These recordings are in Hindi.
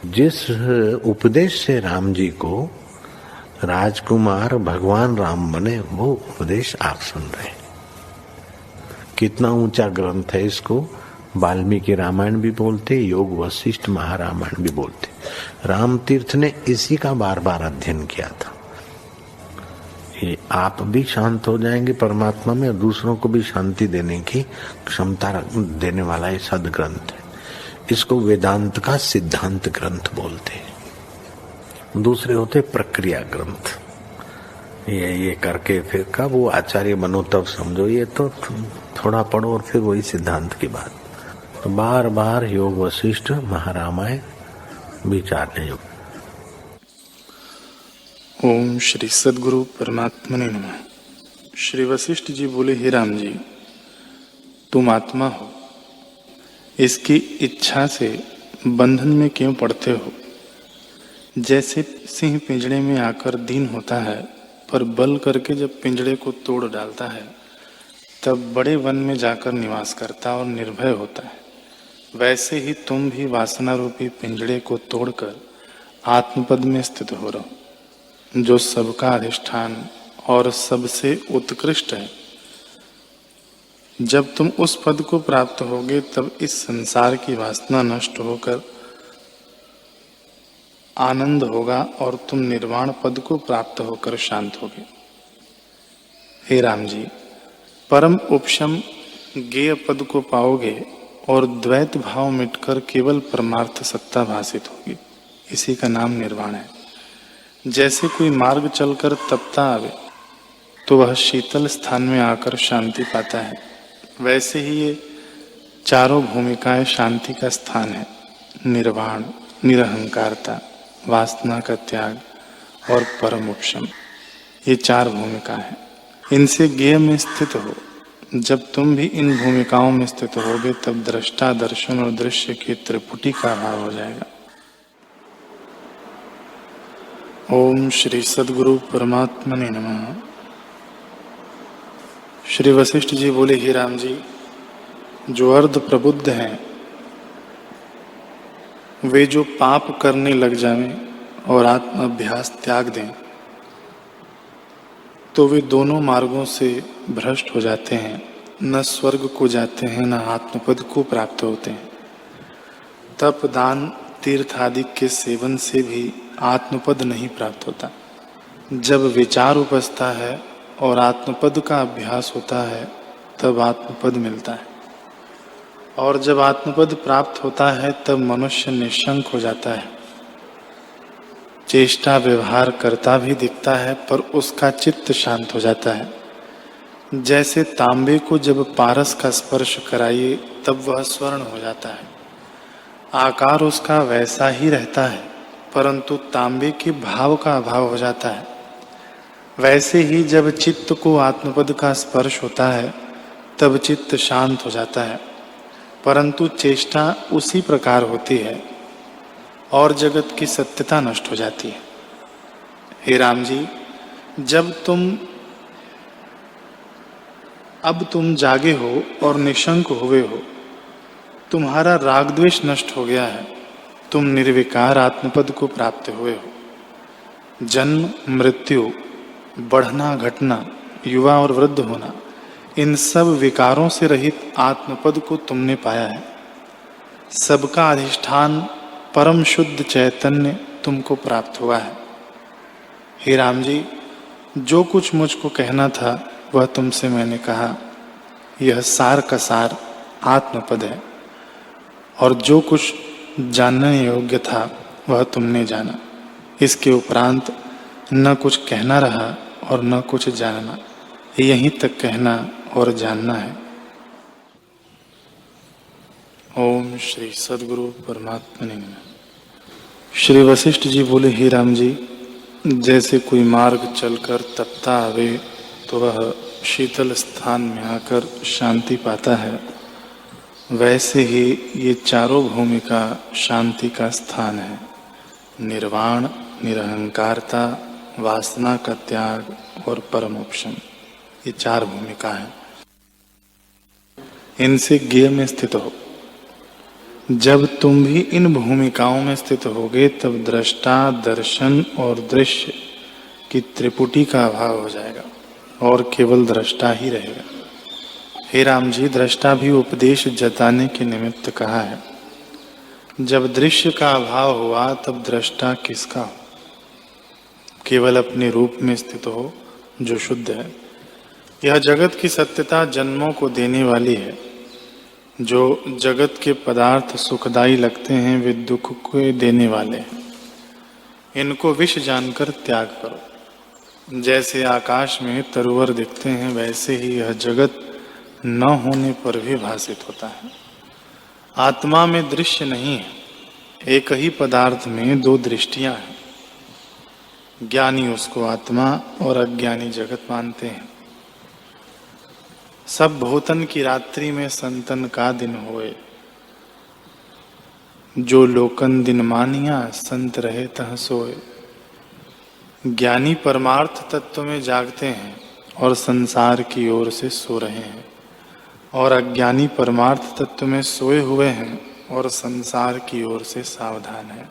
जिस उपदेश से राम जी को राजकुमार भगवान राम बने, वो उपदेश आप सुन रहे हैं। कितना ऊंचा ग्रंथ है। इसको वाल्मीकि रामायण भी बोलते, योग वशिष्ठ महारामायण भी बोलते। राम तीर्थ ने इसी का बार बार अध्ययन किया था। ये आप भी शांत हो जाएंगे परमात्मा में, और दूसरों को भी शांति देने की क्षमता देने वाला ये सदग्रंथ है। इसको वेदांत का सिद्धांत ग्रंथ बोलते हैं। दूसरे होते प्रक्रिया ग्रंथ। ये करके फिर कब वो आचार्य बनो तब समझो, ये तो थोड़ा पढ़ो और फिर वही सिद्धांत की बात। तो बार बार योग वशिष्ठ महारामायण विचारने योग। ओम श्री सद्गुरु परमात्मने नमः। श्री वशिष्ठ जी बोले, हे राम जी, तुम आत्मा हो, इसकी इच्छा से बंधन में क्यों पड़ते हो? जैसे सिंह पिंजड़े में आकर दीन होता है, पर बल करके जब पिंजड़े को तोड़ डालता है तब बड़े वन में जाकर निवास करता और निर्भय होता है, वैसे ही तुम भी वासना रूपी पिंजड़े को तोड़कर आत्मपद में स्थित हो रहो, जो सबका अधिष्ठान और सबसे उत्कृष्ट है। जब तुम उस पद को प्राप्त होगे तब इस संसार की वासना नष्ट होकर आनंद होगा और तुम निर्वाण पद को प्राप्त होकर शांत होगे। हे राम जी, परम उपशम ज्ञेय पद को पाओगे और द्वैत भाव मिटकर केवल परमार्थ सत्ता भासित होगी। इसी का नाम निर्वाण है। जैसे कोई मार्ग चलकर तपता आवे तो वह शीतल स्थान में आकर शांति पाता है, वैसे ही ये चारों भूमिकाएं शांति का स्थान है। निर्वाण, निरहंकारता, वासना का त्याग और परम उपशम, ये चार भूमिका है। इनसे ज्ञेय में स्थित हो। जब तुम भी इन भूमिकाओं में स्थित होगे तब दृष्टा, दर्शन और दृश्य की त्रिपुटी का अभाव हो जाएगा। ओम श्री सद्गुरु परमात्मने नमः। श्री वशिष्ठ जी बोले, हे राम जी, जो अर्ध प्रबुद्ध हैं वे जो पाप करने लग जाएं और आत्म अभ्यास त्याग दें तो वे दोनों मार्गों से भ्रष्ट हो जाते हैं। न स्वर्ग को जाते हैं, न आत्मपद को प्राप्त होते हैं। तप, दान, तीर्थ आदि के सेवन से भी आत्मपद नहीं प्राप्त होता। जब विचार उपजता है और आत्मपद का अभ्यास होता है तब आत्मपद मिलता है, और जब आत्मपद प्राप्त होता है तब मनुष्य निशंक हो जाता है। चेष्टा व्यवहार करता भी दिखता है पर उसका चित्त शांत हो जाता है। जैसे तांबे को जब पारस का स्पर्श कराइए तब वह स्वर्ण हो जाता है। आकार उसका वैसा ही रहता है परंतु तांबे के भाव का अभाव हो जाता है। वैसे ही जब चित्त को आत्मपद का स्पर्श होता है तब चित्त शांत हो जाता है, परंतु चेष्टा उसी प्रकार होती है और जगत की सत्यता नष्ट हो जाती है। हे राम जी, अब तुम जागे हो और निशंक हुए हो, तुम्हारा राग द्वेष नष्ट हो गया है, तुम निर्विकार आत्मपद को प्राप्त हुए हो। जन्म, मृत्यु, बढ़ना, घटना, युवा और वृद्ध होना, इन सब विकारों से रहित आत्मपद को तुमने पाया है। सबका अधिष्ठान परम शुद्ध चैतन्य तुमको प्राप्त हुआ है। हे राम जी, जो कुछ मुझको कहना था वह तुमसे मैंने कहा। यह सार का सार आत्मपद है, और जो कुछ जानने योग्य था वह तुमने जाना। इसके उपरांत न कुछ कहना रहा और न कुछ जानना। यहीं तक कहना और जानना है। ओम श्री सद्गुरु परमात्मने नमः। श्री वशिष्ठ जी बोले, हे राम जी, जैसे कोई मार्ग चलकर तपता आवे तो वह शीतल स्थान में आकर शांति पाता है, वैसे ही ये चारों भूमिका शांति का स्थान है। निर्वाण, निरहंकारता, वासना का त्याग और परम उपशम, ये चार भूमिका है। इनसे ज्ञेय में स्थित हो। जब तुम भी इन भूमिकाओं में स्थित होगे तब दृष्टा, दर्शन और दृश्य की त्रिपुटी का अभाव हो जाएगा और केवल दृष्टा ही रहेगा। हे राम जी, दृष्टा भी उपदेश जताने के निमित्त कहा है। जब दृश्य का अभाव हुआ तब दृष्टा किसका हो? केवल अपने रूप में स्थित हो जो शुद्ध है। यह जगत की सत्यता जन्मों को देने वाली है। जो जगत के पदार्थ सुखदायी लगते हैं वे दुख को देने वाले हैं। इनको विष जानकर त्याग करो। जैसे आकाश में तरुवर दिखते हैं वैसे ही यह जगत न होने पर भी भासित होता है। आत्मा में दृश्य नहीं है, एक ही पदार्थ में दो दृष्टियां हैं। ज्ञानी उसको आत्मा और अज्ञानी जगत मानते हैं। सब भोतन की रात्रि में संतन का दिन होए, जो लोकन दिन मानिया संत रहे तह सोए। ज्ञानी परमार्थ तत्व में जागते हैं और संसार की ओर से सो रहे हैं, और अज्ञानी परमार्थ तत्व में सोए हुए हैं और संसार की ओर से सावधान है।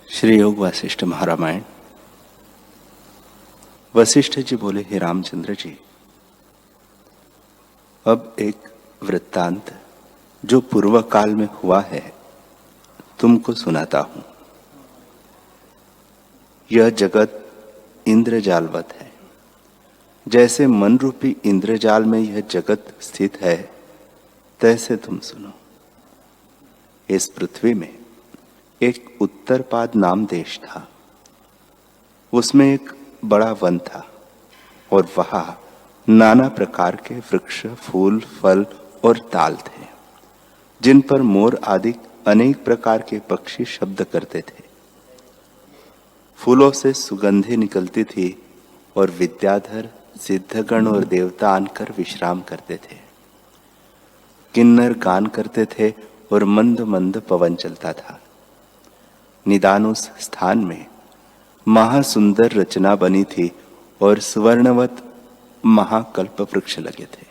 श्री योग वासिष्ठ महारामायण। वशिष्ठ जी बोले, हे रामचंद्र जी, अब एक वृत्तांत जो पूर्व काल में हुआ है तुमको सुनाता हूं। यह जगत इंद्रजालवत है। जैसे मन रूपी इंद्रजाल में यह जगत स्थित है, तैसे तुम सुनो। इस पृथ्वी में एक उत्तरपाद नाम देश था। उसमें एक बड़ा वन था और वहां नाना प्रकार के वृक्ष, फूल, फल और ताल थे, जिन पर मोर आदि अनेक प्रकार के पक्षी शब्द करते थे। फूलों से सुगंधें निकलती थी और विद्याधर, सिद्धगण और देवता आकर विश्राम करते थे। किन्नर गान करते थे और मंद मंद पवन चलता था। निदान उस स्थान में महासुंदर रचना बनी थी और सुवर्णवत महाकल्प वृक्ष लगे थे।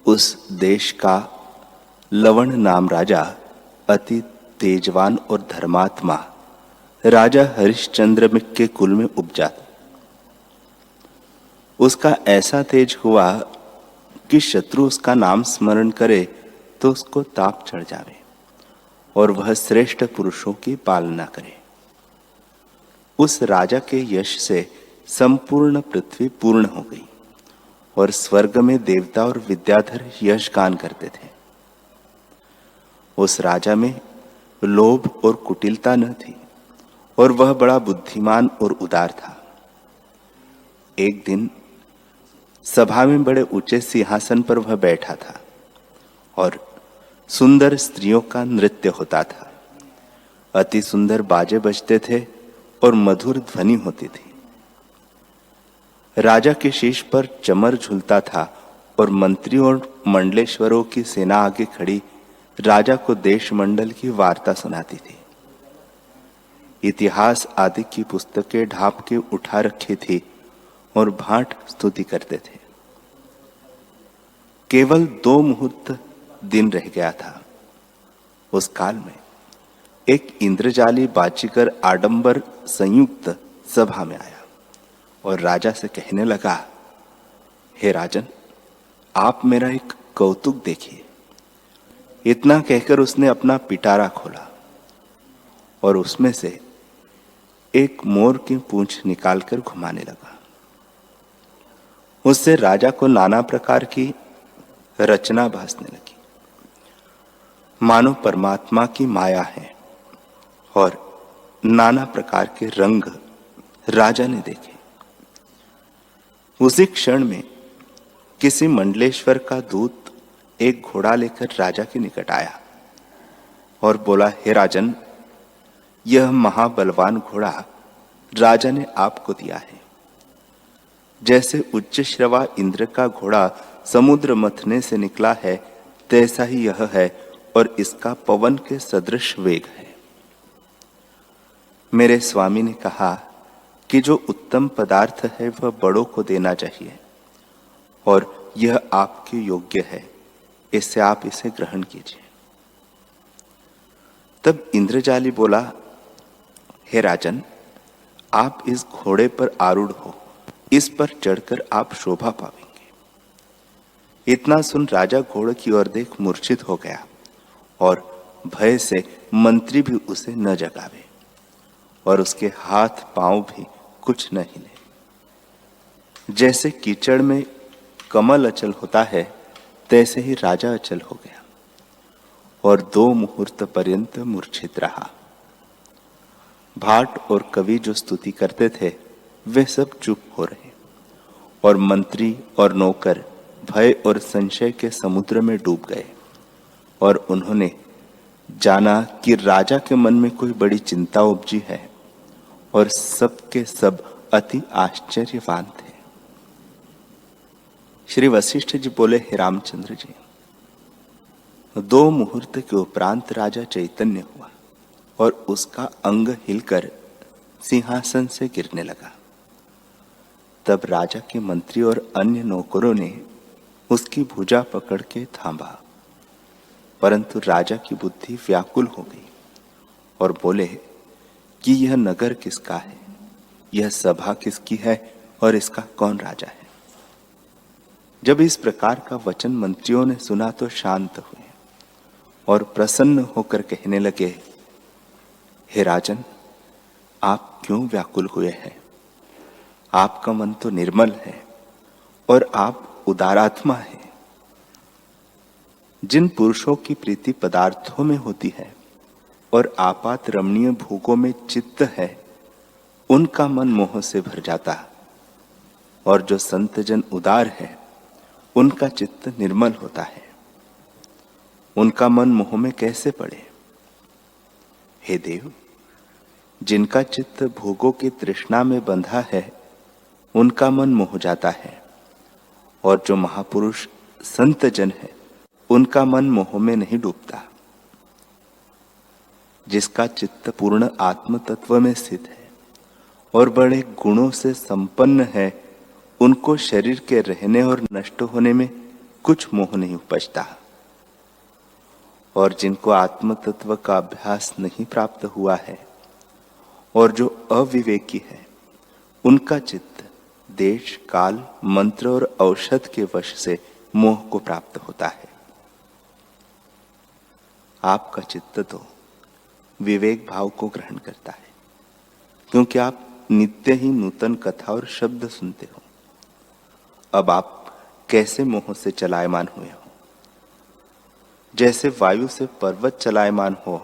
उस देश का लवण नाम राजा अति तेजवान और धर्मात्मा राजा हरिश्चंद्र के कुल में उपजा। उसका ऐसा तेज हुआ कि शत्रु उसका नाम स्मरण करे तो उसको ताप चढ़ जावे और वह श्रेष्ठ पुरुषों की पालना करे। उस राजा के यश से संपूर्ण पृथ्वी पूर्ण हो गई और स्वर्ग में देवता और विद्याधर यश गान करते थे। उस राजा में लोभ और कुटिलता न थी और वह बड़ा बुद्धिमान और उदार था। एक दिन सभा में बड़े ऊंचे सिंहासन पर वह बैठा था और सुंदर स्त्रियों का नृत्य होता था। अति सुंदर बाजे बजते थे और मधुर ध्वनि होती थी। राजा के शीश पर चमर झूलता था और मंत्रियों और मंडलेश्वरों की सेना आगे खड़ी राजा को देश मंडल की वार्ता सुनाती थी। इतिहास आदि की पुस्तकें ढांप के उठा रखी थी और भांट स्तुति करते थे। केवल 2 मुहूर्त दिन रह गया था। उस काल में एक इंद्रजाली बाजीगर आडंबर संयुक्त सभा में आया और राजा से कहने लगा, हे राजन, आप मेरा एक कौतुक देखिए। इतना कहकर उसने अपना पिटारा खोला और उसमें से एक मोर की पूंछ निकालकर घुमाने लगा। उससे राजा को नाना प्रकार की रचना भासने लगी, मानो परमात्मा की माया है, और नाना प्रकार के रंग राजा ने देखे। उसी क्षण में किसी मंडलेश्वर का दूत एक घोड़ा लेकर राजा के निकट आया और बोला, हे राजन, यह महाबलवान घोड़ा राजा ने आपको दिया है। जैसे उच्च श्रवा इंद्र का घोड़ा समुद्र मथने से निकला है, तैसा ही यह है और इसका पवन के सदृश वेग है। मेरे स्वामी ने कहा कि जो उत्तम पदार्थ है वह बड़ों को देना चाहिए और यह आपके योग्य है, इससे आप इसे ग्रहण कीजिए। तब इंद्रजाली बोला, हे राजन, आप इस घोड़े पर आरूढ़ हो, इस पर चढ़कर आप शोभा पावेंगे। इतना सुन राजा घोड़े की ओर देख मूर्छित हो गया और भय से मंत्री भी उसे न जगावे और उसके हाथ पांव भी कुछ न हिले। जैसे कीचड़ में कमल अचल होता है, तैसे ही राजा अचल हो गया और 2 मुहूर्त पर्यंत मूर्छित रहा। भाट और कवि जो स्तुति करते थे, वे सब चुप हो रहे और मंत्री और नौकर भय और संशय के समुद्र में डूब गए और उन्होंने जाना कि राजा के मन में कोई बड़ी चिंता उपजी है और सबके सब अति आश्चर्यवान थे। श्री वशिष्ठ जी बोले, हे रामचंद्र जी, 2 मुहूर्त के उपरांत राजा चैतन्य हुआ और उसका अंग हिलकर सिंहासन से गिरने लगा। तब राजा के मंत्री और अन्य नौकरों ने उसकी भुजा पकड़ के थामा, परंतु राजा की बुद्धि व्याकुल हो गई और बोले कि यह नगर किसका है, यह सभा किसकी है और इसका कौन राजा है। जब इस प्रकार का वचन मंत्रियों ने सुना तो शांत हुए और प्रसन्न होकर कहने लगे, हे राजन, आप क्यों व्याकुल हुए हैं? आपका मन तो निर्मल है और आप उदारात्मा है। जिन पुरुषों की प्रीति पदार्थों में होती है और आपात रमणीय भोगों में चित्त है, उनका मन मोह से भर जाता, और जो संत जन उदार है, उनका चित्त निर्मल होता है। उनका मन मोह में कैसे पड़े? हे देव, जिनका चित्त भोगों की तृष्णा में बंधा है, उनका मन मोह जाता है, और जो महापुरुष संत जन है, उनका मन मोह में नहीं डूबता। जिसका चित्त पूर्ण आत्म तत्व में स्थित है और बड़े गुणों से संपन्न है, उनको शरीर के रहने और नष्ट होने में कुछ मोह नहीं उपजता। और जिनको आत्म तत्व का अभ्यास नहीं प्राप्त हुआ है और जो अविवेकी है, उनका चित्त देश, काल, मंत्र और औषध के वश से मोह को प्राप्त होता है। आपका चित्त तो विवेक भाव को ग्रहण करता है, क्योंकि आप नित्य ही नूतन कथा और शब्द सुनते हो। अब आप कैसे मोह से चलायमान हुए हो? जैसे वायु से पर्वत चलायमान हो,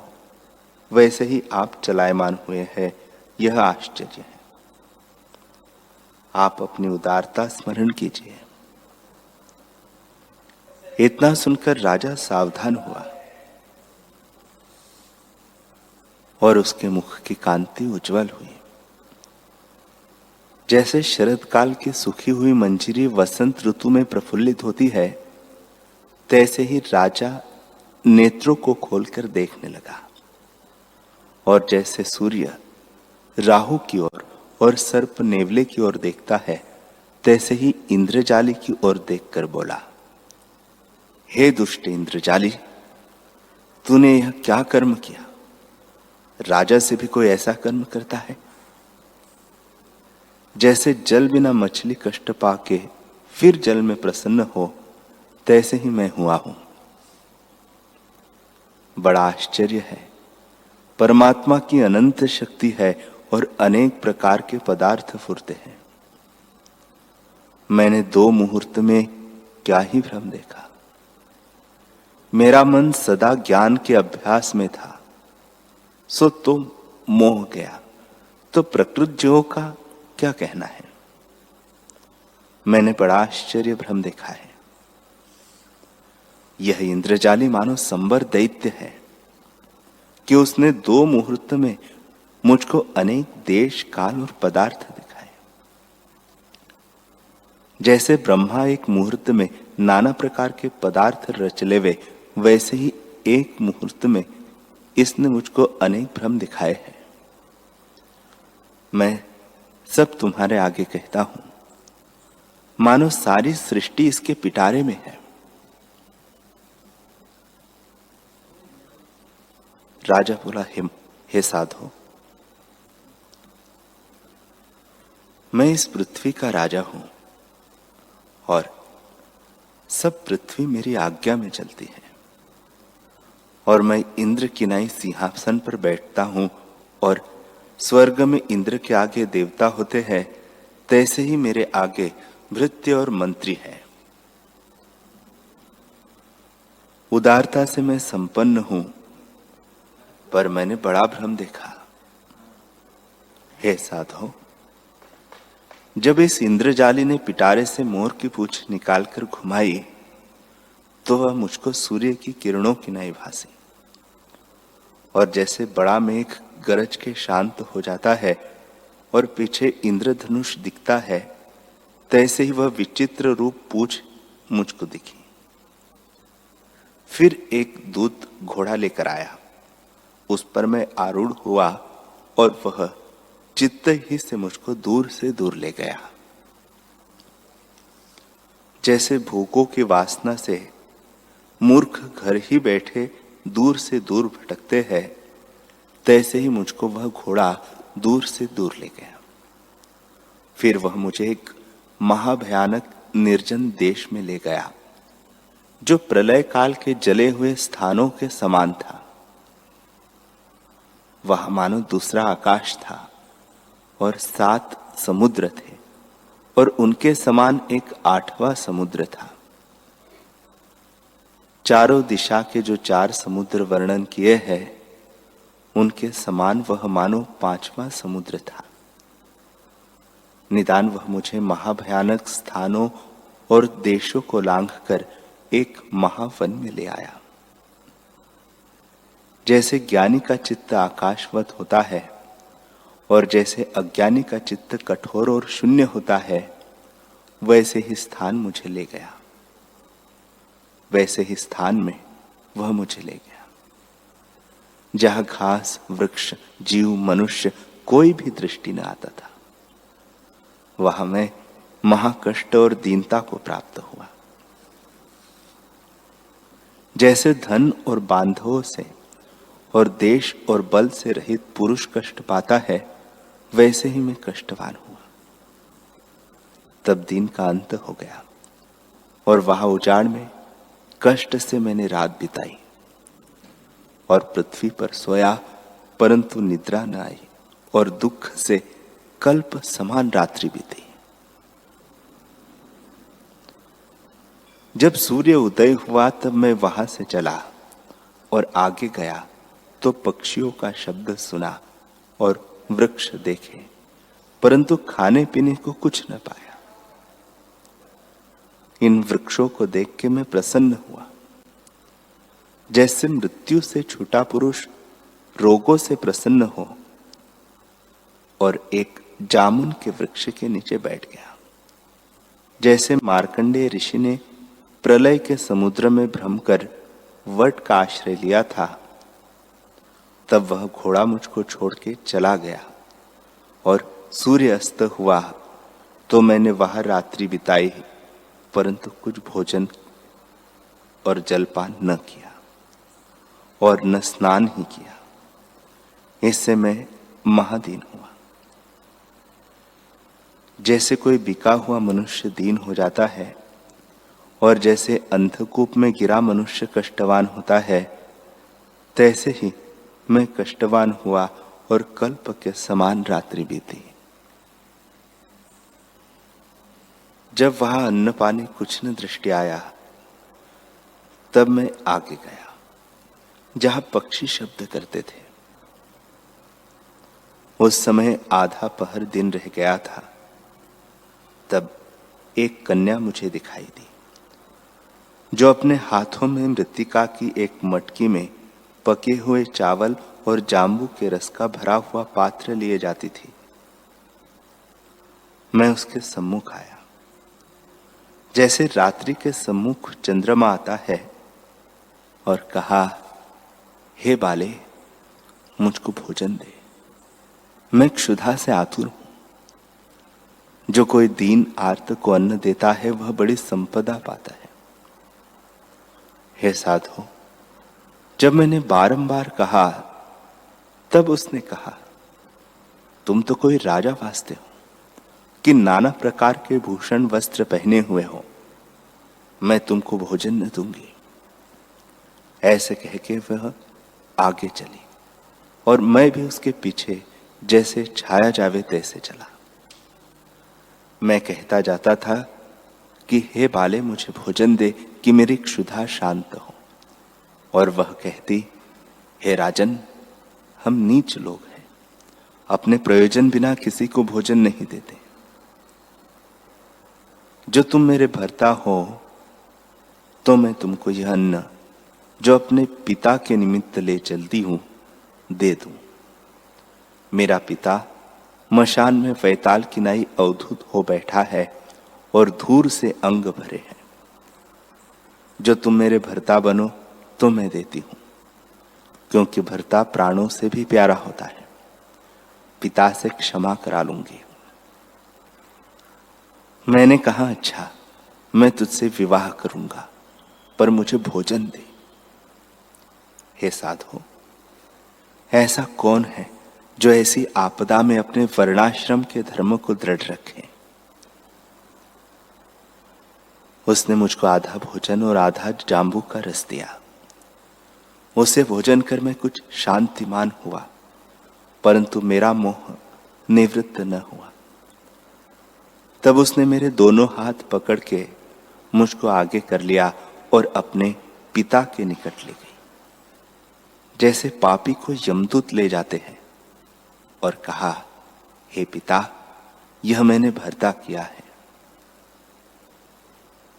वैसे ही आप चलायमान हुए हैं। यह आश्चर्य है। आप अपनी उदारता स्मरण कीजिए। इतना सुनकर राजा सावधान हुआ और उसके मुख की कांति उज्जवल हुई। जैसे शरद काल की सूखी हुई मंजीरी वसंत ऋतु में प्रफुल्लित होती है, तैसे ही राजा नेत्रों को खोलकर देखने लगा। और जैसे सूर्य राहु की ओर और सर्प नेवले की ओर देखता है, तैसे ही इंद्रजाली की ओर देखकर बोला, हे दुष्ट इंद्रजाली, तूने यह क्या कर्म किया? राजा से भी कोई ऐसा कर्म करता है? जैसे जल बिना मछली कष्ट पाके फिर जल में प्रसन्न हो, तैसे ही मैं हुआ हूं। बड़ा आश्चर्य है। परमात्मा की अनंत शक्ति है और अनेक प्रकार के पदार्थ फुरते हैं। मैंने 2 मुहूर्त में क्या ही भ्रम देखा। मेरा मन सदा ज्ञान के अभ्यास में था, सो तो मोह गया, तो प्रकृत जीवों का क्या कहना है? मैंने बड़ा आश्चर्य भ्रम देखा है। यह इंद्रजाली मानो संबर दैत्य है कि उसने 2 मुहूर्त में मुझको अनेक देश, काल और पदार्थ दिखाए। जैसे ब्रह्मा एक मुहूर्त में नाना प्रकार के पदार्थ रच लेवे, वैसे ही एक मुहूर्त में इसने मुझको अनेक भ्रम दिखाए हैं। मैं सब तुम्हारे आगे कहता हूं। मानो सारी सृष्टि इसके पिटारे में है। राजा बोला, हे साधो, मैं इस पृथ्वी का राजा हूं और सब पृथ्वी मेरी आज्ञा में चलती है, और मैं इंद्र की नाई सिंहासन पर बैठता हूं, और स्वर्ग में इंद्र के आगे देवता होते हैं, तैसे ही मेरे आगे भृत्य और मंत्री हैं। उदारता से मैं संपन्न हूं, पर मैंने बड़ा भ्रम देखा। हे साधो, जब इस इंद्रजाली ने पिटारे से मोर की पूंछ निकालकर घुमाई, तो वह मुझको सूर्य की किरणों की नाई भासी, और जैसे बड़ा मेघ गरज के शांत हो जाता है और पीछे इंद्रधनुष दिखता है, तैसे ही वह विचित्र रूप पूंछ मुझको दिखी। फिर एक दूत घोड़ा लेकर आया, उस पर मैं आरूढ़ हुआ, और वह चित्त ही से मुझको दूर से दूर ले गया। जैसे भूखों की वासना से मूर्ख घर ही बैठे दूर से दूर भटकते हैं, तैसे ही मुझको वह घोड़ा दूर से दूर ले गया। फिर वह मुझे एक महाभयानक निर्जन देश में ले गया, जो प्रलय काल के जले हुए स्थानों के समान था। वह मानो दूसरा आकाश था, और 7 समुद्र थे, और उनके समान एक 8वां समुद्र था। चारों दिशा के जो 4 समुद्र वर्णन किए हैं, उनके समान वह मानो 5वां समुद्र था। निदान वह मुझे महाभयानक स्थानों और देशों को लांघकर एक महावन में ले आया। जैसे ज्ञानी का चित्त आकाशवत होता है, और जैसे अज्ञानी का चित्त कठोर और शून्य होता है, वैसे ही स्थान मुझे ले गया। वैसे ही स्थान में वह मुझे ले गया, जहां घास, वृक्ष, जीव, मनुष्य कोई भी दृष्टि न आता था। वहां मैं महाकष्ट और दीनता को प्राप्त हुआ। जैसे धन और बांधवों से और देश और बल से रहित पुरुष कष्ट पाता है, वैसे ही मैं कष्टवान हुआ। तब दिन का अंत हो गया, और वहां उजाड़ में कष्ट से मैंने रात बिताई, और पृथ्वी पर सोया, परंतु निद्रा न आई, और दुख से कल्प समान रात्रि बीती। जब सूर्य उदय हुआ, तब मैं वहां से चला और आगे गया, तो पक्षियों का शब्द सुना और वृक्ष देखे, परंतु खाने पीने को कुछ न पाया। इन वृक्षों को देख के मैं प्रसन्न हुआ। जैसे मृत्यु से छूटा पुरुष रोगों से प्रसन्न हो, और एक जामुन के वृक्ष के नीचे बैठ गया। जैसे मार्कंडेय ऋषि ने प्रलय के समुद्र में भ्रम कर वट का आश्रय लिया था, तब वह घोड़ा मुझको छोड़ के चला गया, और सूर्य अस्त हुआ तो मैंने वहां रात्रि बिताई, परंतु कुछ भोजन और जलपान न किया, और न स्नान ही किया। इससे मैं महादीन हुआ। जैसे कोई बिका हुआ मनुष्य दीन हो जाता है, और जैसे अंधकूप में गिरा मनुष्य कष्टवान होता है, तैसे ही मैं कष्टवान हुआ, और कल्प के समान रात्रि बीती। जब वहां अन्न पानी कुछ न दृष्टि आया, तब मैं आगे गया, जहां पक्षी शब्द करते थे। उस समय आधा पहर दिन रह गया था। तब एक कन्या मुझे दिखाई दी, जो अपने हाथों में मृत्तिका की एक मटकी में पके हुए चावल और जांबू के रस का भरा हुआ पात्र लिए जाती थी। मैं उसके सम्मुख आया, जैसे रात्रि के सम्मुख चंद्रमा आता है, और कहा, हे बाले, मुझको भोजन दे, मैं क्षुधा से आतुर हूं। जो कोई दीन आर्त को अन्न देता है वह बड़ी संपदा पाता है। हे साधु, जब मैंने बारंबार कहा तब उसने कहा, तुम तो कोई राजा वास्ते हो कि नाना प्रकार के भूषण वस्त्र पहने हुए हो, मैं तुमको भोजन न दूंगी। ऐसे कह के वह आगे चली और मैं भी उसके पीछे जैसे छाया जावे तैसे चला। मैं कहता जाता था कि हे बाले, मुझे भोजन दे कि मेरी क्षुधा शांत हो। और वह कहती, हे राजन, हम नीच लोग हैं, अपने प्रयोजन बिना किसी को भोजन नहीं देते। जो तुम मेरे भर्ता हो तो मैं तुमको यह अन्न जो अपने पिता के निमित्त ले चलती हूं दे दूं। मेरा पिता मशान में वैताल किनाई अवधूत हो बैठा है और धूर से अंग भरे हैं। जो तुम मेरे भर्ता बनो तो मैं देती हूं, क्योंकि भर्ता प्राणों से भी प्यारा होता है। पिता से क्षमा करा लूंगी। मैंने कहा, अच्छा, मैं तुझसे विवाह करूंगा, पर मुझे भोजन दे। हे साधु, ऐसा कौन है जो ऐसी आपदा में अपने वर्णाश्रम के धर्म को दृढ़ रखे। उसने मुझको आधा भोजन और आधा जांबू का रस दिया। उसे भोजन कर मैं कुछ शांतिमान हुआ, परंतु मेरा मोह निवृत्त न हुआ। तब उसने मेरे दोनों हाथ पकड़ के मुझको आगे कर लिया और अपने पिता के निकट ले गई, जैसे पापी को यमदूत ले जाते हैं, और कहा, हे पिता, यह मैंने भर्ता किया है।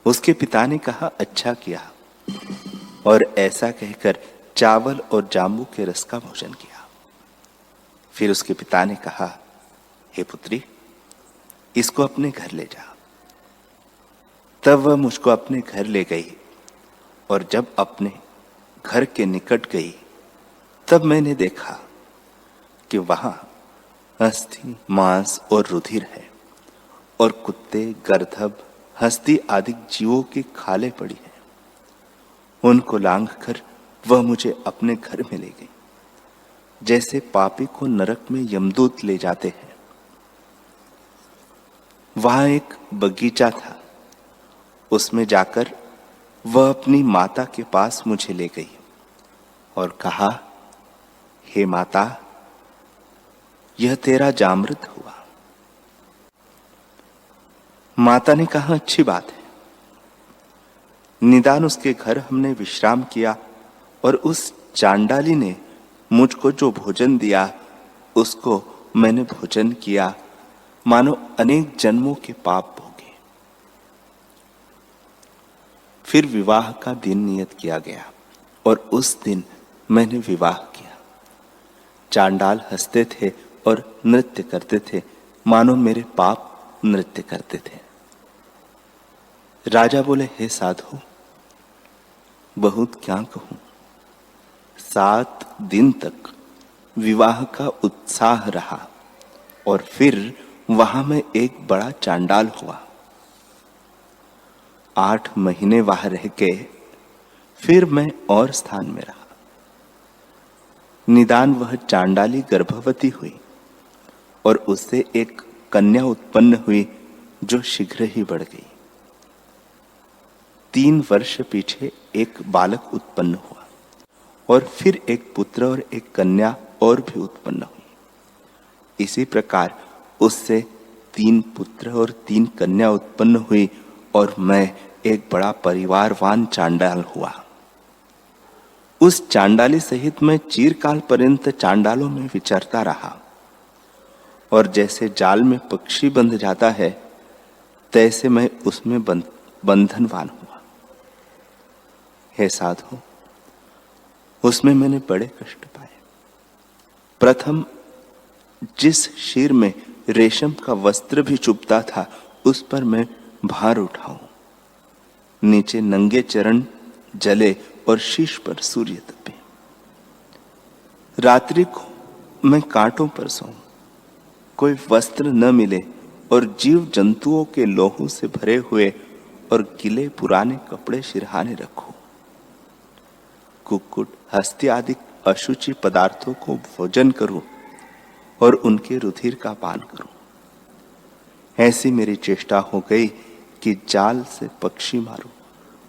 उसके पिता ने कहा, अच्छा किया, और ऐसा कहकर चावल और जांबू के रस का भोजन किया। फिर उसके पिता ने कहा, हे पुत्री, इसको अपने घर ले जा। तब वह मुझको अपने घर ले गई, और जब अपने घर के निकट गई तब मैंने देखा कि वहां अस्थि, मांस और रुधिर है, और कुत्ते, गर्दभ, हस्ती आदि जीवों की खालें पड़ी हैं। उनको लांघ कर वह मुझे अपने घर में ले गई, जैसे पापी को नरक में यमदूत ले जाते हैं। वहां एक बगीचा था, उसमें जाकर वह अपनी माता के पास मुझे ले गई और कहा, हे माता, यह तेरा जामृत हुआ। माता ने कहा, अच्छी बात है। निदान उसके घर हमने विश्राम किया, और उस चांडाली ने मुझको जो भोजन दिया उसको मैंने भोजन किया, मानो अनेक जन्मों के पाप भोगे। फिर विवाह का दिन नियत किया गया, और उस दिन मैंने विवाह किया। चांडाल हंसते थे और नृत्य करते थे, मानो मेरे पाप नृत्य करते थे। राजा बोले, हे साधु, बहुत क्या कहूं। 7 दिन तक विवाह का उत्साह रहा, और फिर वहां में एक बड़ा चांडाल हुआ। 8 महीने वहां रह के फिर मैं और स्थान में रहा। निदान वह चांडाली गर्भवती हुई, और उससे एक कन्या उत्पन्न हुई जो शीघ्र ही बढ़ गई। 3 वर्ष पीछे एक बालक उत्पन्न हुआ, और फिर एक पुत्र और एक कन्या और भी उत्पन्न हुई। इसी प्रकार उससे 3 पुत्र और 3 कन्या उत्पन्न हुई, और मैं एक बड़ा परिवारवान चांडाल हुआ। उस चांडाली सहित मैं चिरकाल पर्यंत चांडालों में विचरता रहा, और जैसे जाल में पक्षी बंध जाता है तैसे मैं उसमें बंधनवान हुआ। हे साधु, उसमें मैंने बड़े कष्ट पाए। प्रथम जिस शीर में रेशम का वस्त्र भी चुभता था उस पर मैं भार उठाऊं। नीचे नंगे चरण जले और शीश पर सूर्य तपे। रात्रि को मैं कांटों पर सोऊं, कोई वस्त्र न मिले और जीव जंतुओं के लोहू से भरे हुए और गिले पुराने कपड़े सिरहाने रखो। कुक्कुट, हस्ती आदि अशुचि पदार्थों को भोजन करूं और उनके रुधिर का पान करूं। ऐसी मेरी चेष्टा हो गई कि जाल से पक्षी मारूं,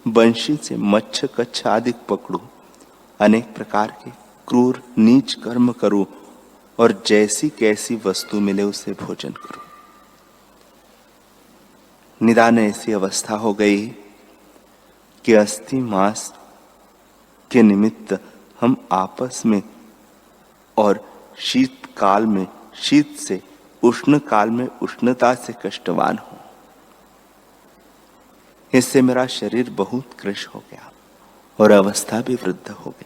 बंशी से मच्छ कच्छ आदि पकड़ूं, अनेक प्रकार के क्रूर नीच कर्म करूं और जैसी कैसी वस्तु मिले उसे भोजन करूं। निदान ऐसी अवस्था हो गई कि अस्थि मांस के निमित्त हम आपस में और शीत काल में शीत से, उष्ण काल में उष्णता से कष्टवान हो। इससे मेरा शरीर बहुत कृश हो गया और अवस्था भी वृद्ध हो गई।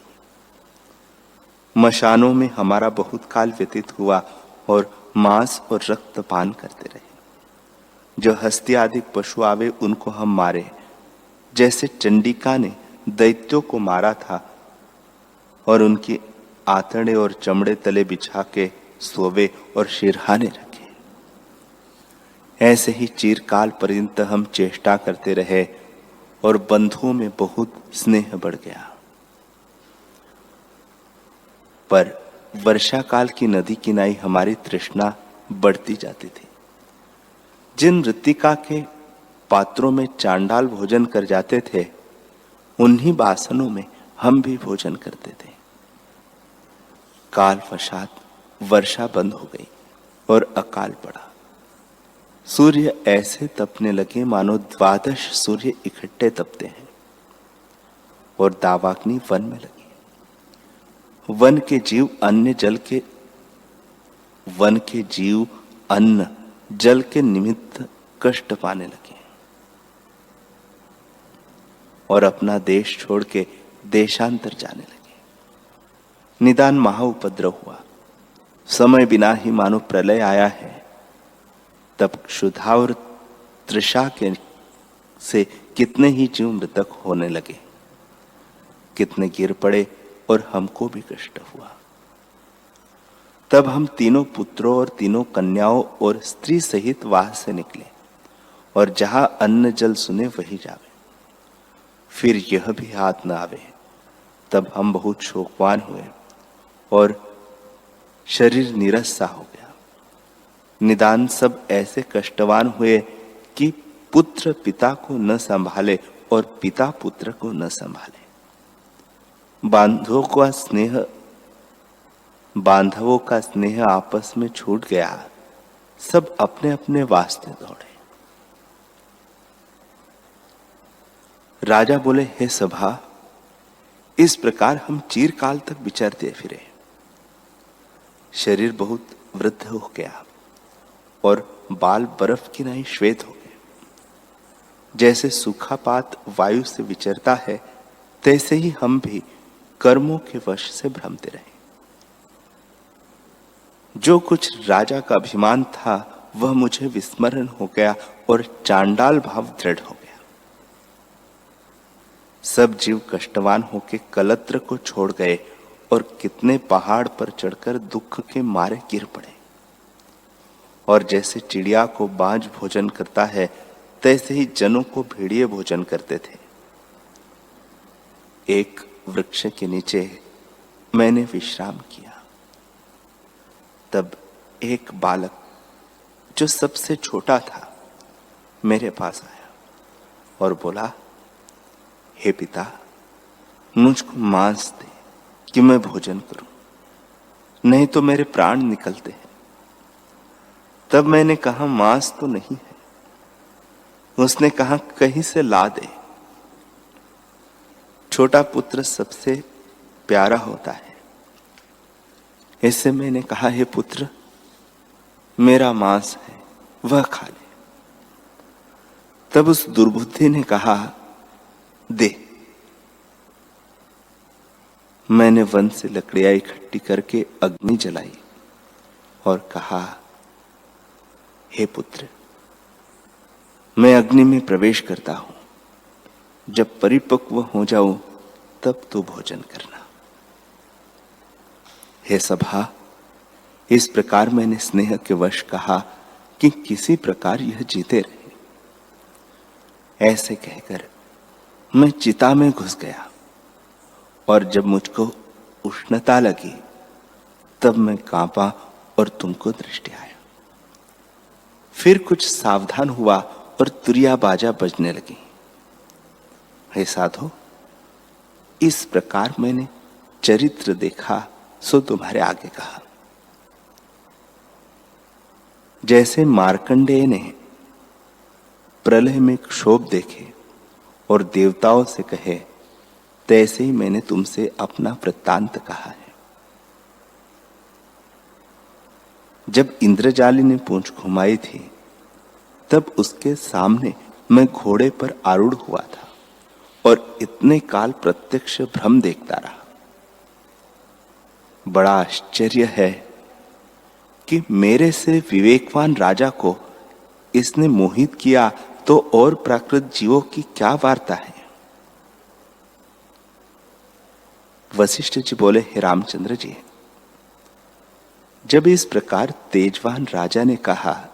मशानों में हमारा बहुत काल व्यतीत हुआ और मांस और रक्त पान करते रहे। जो हस्ती आदि पशु आवे उनको हम मारे, जैसे चंडिका ने दैत्यों को मारा था और उनकी आंतड़े और चमड़े तले बिछा के सोवे और सिरहाने रखे। ऐसे ही चिरकाल पर्यंत हम चेष्टा करते रहे और बंधुओं में बहुत स्नेह बढ़ गया। पर वर्षा काल की नदी किनाई हमारी तृष्णा बढ़ती जाती थी। जिन मृत्तिका के पात्रों में चांडाल भोजन कर जाते थे, उन्हीं बासनों में हम भी भोजन करते थे। काल वशात वर्षा बंद हो गई और अकाल पड़ा। सूर्य ऐसे तपने लगे मानो 12 सूर्य इकट्ठे तपते हैं और दावाग्नि वन में लगी। वन के जीव अन्न जल के निमित्त कष्ट पाने लगे और अपना देश छोड़ के देशांतर जाने लगे। निदान महा उपद्रव हुआ। समय बिना ही मानो प्रलय आया है। तब क्षुधा और तृषा के से कितने ही जीव मृतक होने लगे, कितने गिर पड़े और हमको भी कष्ट हुआ। तब हम तीनों पुत्रों और तीनों कन्याओं और स्त्री सहित वहां से निकले और जहां अन्न जल सुने वही जावे, फिर यह भी हाथ न आवे। तब हम बहुत शोकवान हुए और शरीर नीरस सा हो गया। निदान सब ऐसे कष्टवान हुए कि पुत्र पिता को न संभाले और पिता पुत्र को न संभाले। बांधवों का स्नेह आपस में छूट गया। सब अपने अपने वास्ते दौड़े। राजा बोले, हे सभा, इस प्रकार हम चिरकाल तक विचरते फिरे। शरीर बहुत वृद्ध हो गया और बाल बर्फ की नहीं श्वेत हो गए। जैसे सूखा पात वायु से विचरता है, तैसे ही हम भी कर्मों के वश से भ्रमते रहे। जो कुछ राजा का अभिमान था वह मुझे विस्मरण हो गया और चांडाल भाव दृढ़ हो गया। सब जीव कष्टवान होकर कलत्र को छोड़ गए और कितने पहाड़ पर चढ़कर दुख के मारे गिर पड़े। और जैसे चिड़िया को बाज भोजन करता है, तैसे ही जनों को भेड़िए भोजन करते थे। एक वृक्ष के नीचे मैंने विश्राम किया। तब एक बालक जो सबसे छोटा था मेरे पास आया और बोला, हे पिता, मुझको मांस दे कि मैं भोजन करूं, नहीं तो मेरे प्राण निकलते हैं। तब मैंने कहा, मांस तो नहीं है। उसने कहा, कहीं से ला दे। छोटा पुत्र सबसे प्यारा होता है। इससे मैंने कहा, हे पुत्र, मेरा मांस है, वह खा ले। तब उस दुर्बुद्धि ने कहा, दे। मैंने वन से लकड़ियां इकट्ठी करके अग्नि जलाई और कहा, हे पुत्र, मैं अग्नि में प्रवेश करता हूं। जब परिपक्व हो जाऊं तब तो भोजन करना। हे सभा, इस प्रकार मैंने स्नेह के वश कहा कि किसी प्रकार यह जीते रहे। ऐसे कहकर मैं चिता में घुस गया और जब मुझको उष्णता लगी तब मैं कांपा और तुमको दृष्टि आया। फिर कुछ सावधान हुआ और तुरिया बाजा बजने लगी। हे साधो, इस प्रकार मैंने चरित्र देखा सो तुम्हारे आगे कहा। जैसे मार्कंडेय ने प्रलय में क्षोभ देखे और देवताओं से कहे, तैसे ही मैंने तुमसे अपना वृत्तांत कहा है। जब इंद्रजाली ने पूंछ घुमाई थी तब उसके सामने मैं घोड़े पर आरूढ़ हुआ था और इतने काल प्रत्यक्ष भ्रम देखता रहा। बड़ा आश्चर्य है कि मेरे से विवेकवान राजा को इसने मोहित किया तो और प्राकृत जीवों की क्या वार्ता है। वशिष्ठ जी बोले, हे रामचंद्र जी, जब इस प्रकार तेजवान राजा ने कहा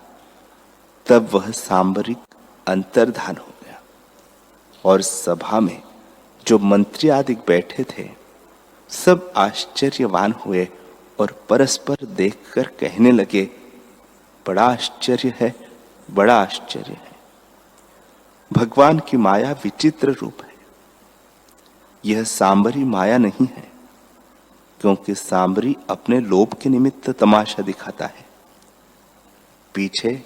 तब वह सांबरिक अंतर्धान हो गया और सभा में जो मंत्री आदि बैठे थे सब आश्चर्यवान हुए और परस्पर देखकर कहने लगे, बड़ा आश्चर्य है, बड़ा आश्चर्य है। भगवान की माया विचित्र रूप है। यह सांबरी माया नहीं है, क्योंकि सांबरी अपने लोभ के निमित्त तमाशा दिखाता है। पीछे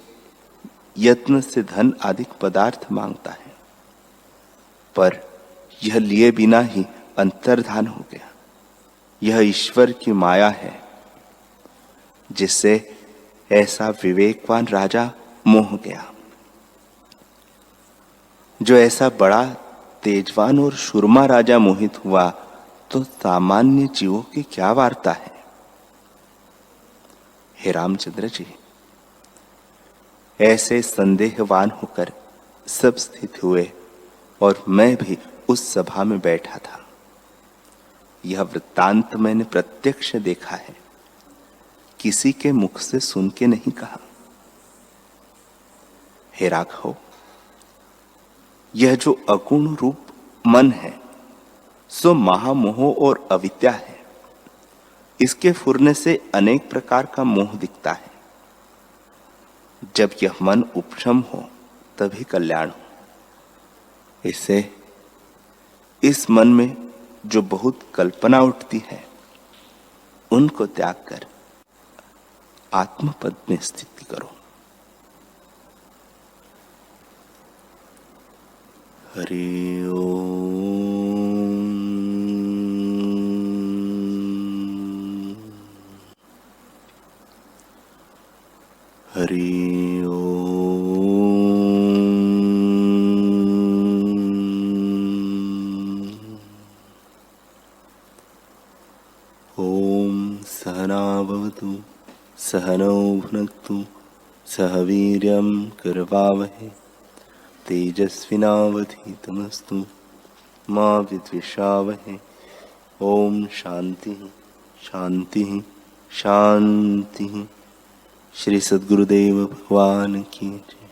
यत्न से धन आदि पदार्थ मांगता है, पर यह लिए बिना ही अंतर्धान हो गया। यह ईश्वर की माया है, जिससे ऐसा विवेकवान राजा मोह गया। जो ऐसा बड़ा तेजवान और शूरमा राजा मोहित हुआ तो सामान्य जीवों की क्या वार्ता है। हे रामचंद्र जी, ऐसे संदेहवान होकर सब स्थित हुए और मैं भी उस सभा में बैठा था। यह वृत्तांत मैंने प्रत्यक्ष देखा है, किसी के मुख से सुन के नहीं कहा। हे राघव, यह जो अगुण रूप मन है सो महामोह और अविद्या है। इसके फुरने से अनेक प्रकार का मोह दिखता है। जब यह मन उपशम हो तभी कल्याण हो। इससे इस मन में जो बहुत कल्पना उठती है उनको त्याग कर आत्मपद में स्थिति करो। हरि ओम। हरि ओम। ओम सहना भवतु सहनौ भुनक्तु सह वीर्यं करवावहै तेजस्विनावधीतमस्तु मा विद्विषावहै। ओम शांति शांति शांति। श्री सद्गुरुदेव भगवान की जय।